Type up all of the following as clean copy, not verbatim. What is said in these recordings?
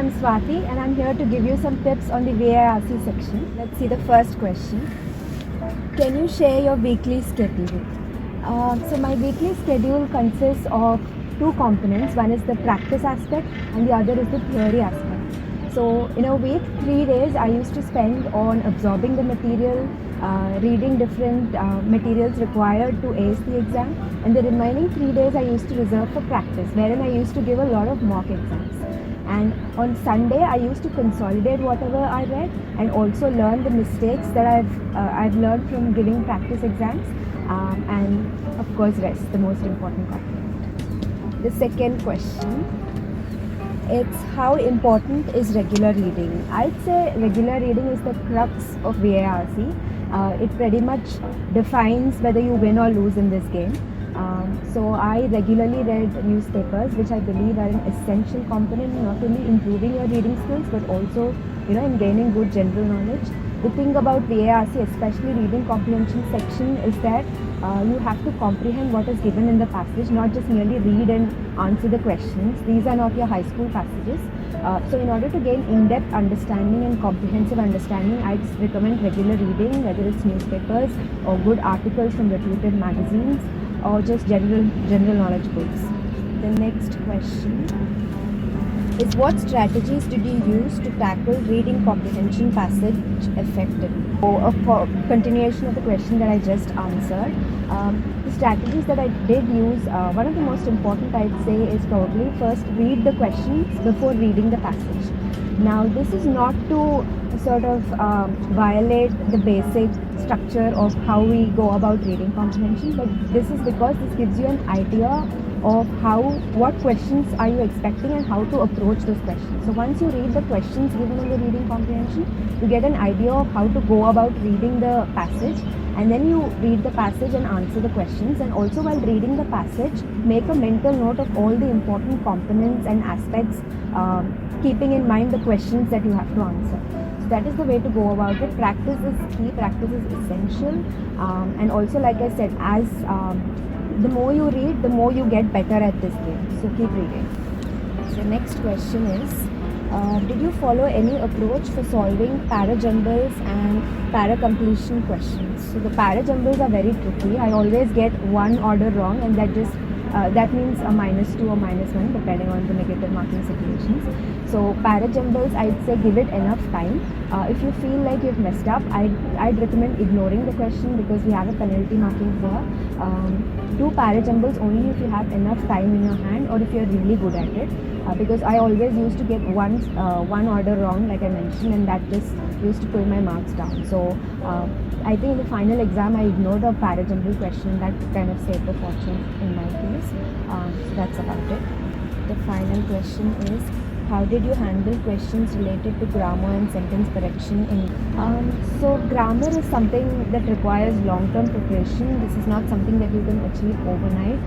I'm Swati and I'm here to give you some tips on the VARC section. Let's see the first question. Can you share your weekly schedule? So my weekly schedule consists of two components. One is the practice aspect and the other is the theory aspect. So in a week, 3 days I used to spend on absorbing the material, reading different materials required to ace the exam, and the remaining 3 days I used to reserve for practice, wherein I used to give a lot of mock exams. And on Sunday I used to consolidate whatever I read and also learn the mistakes that I've learned from giving practice exams, and of course rest, the most important component. The second question, it's how important is regular reading? I'd say regular reading is the crux of VARC. It pretty much defines whether you win or lose in this game. So I regularly read newspapers, which I believe are an essential component in not only improving your reading skills but also in gaining good general knowledge. The thing about VARC, especially reading comprehension section, is that you have to comprehend what is given in the passage, not just merely read and answer the questions. These are not your high school passages. So in order to gain in-depth understanding and comprehensive understanding, I recommend regular reading, whether it's newspapers or good articles from reputed magazines or just general knowledge books. The next question is, what strategies did you use to tackle reading comprehension passage effectively? For continuation of the question that I just answered, the strategies that I did use, one of the most important I'd say is probably first read the questions before reading the passage. Now this is not to sort of violate the basic structure of how we go about reading comprehension, but this is because this gives you an idea of what questions are you expecting and how to approach those questions. So once you read the questions given in the reading comprehension, you get an idea of how to go about reading the passage, and then you read the passage and answer the questions. And also while reading the passage, make a mental note of all the important components and aspects, keeping in mind the questions that you have to answer. So that is the way to go about it. Practice is key, practice is essential, and also like I said, as the more you read, the more you get better at this game. So keep reading. So next question is, did you follow any approach for solving para-jumbles and para-completion questions? So the para-jumbles are very tricky. I always get one order wrong, and that means a -2 or -1 depending on the negative marking situations. So para-jumbles, I'd say give it enough time. If you feel like you've messed up, I'd recommend ignoring the question because we have a penalty marking here. Do para-jumbles only if you have enough time in your hand or if you're really good at it. Because I always used to get one order wrong, like I mentioned, and that just used to pull my marks down. So I think in the final exam I ignored a para-jumble question. That kind of saved the fortune in my case. So that's about it. The final question is, how did you handle questions related to grammar and sentence correction? So grammar is something that requires long-term preparation. This is not something that you can achieve overnight.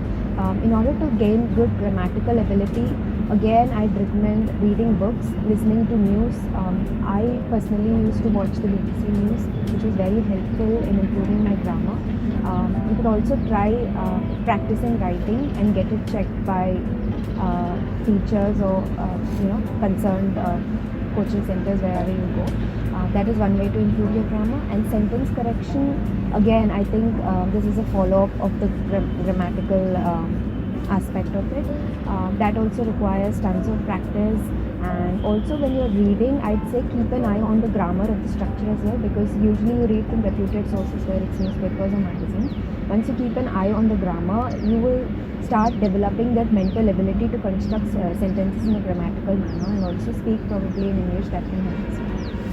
In order to gain good grammatical ability, again, I'd recommend reading books, listening to news. I personally used to watch the BBC News, which was very helpful in improving my grammar. You could also try practicing writing and get it checked by teachers or concerned coaching centers wherever you go. That is one way to improve your grammar. And sentence correction, again, I think this is a follow-up of the grammatical aspect of it. That also requires tons of practice. And also when you're reading, I'd say keep an eye on the grammar of the structure as well, because usually you read from reputed sources where it's newspapers or magazines. Once you keep an eye on the grammar, you will start developing that mental ability to construct sentences in a grammatical manner, and also speak probably in English. That can help as well.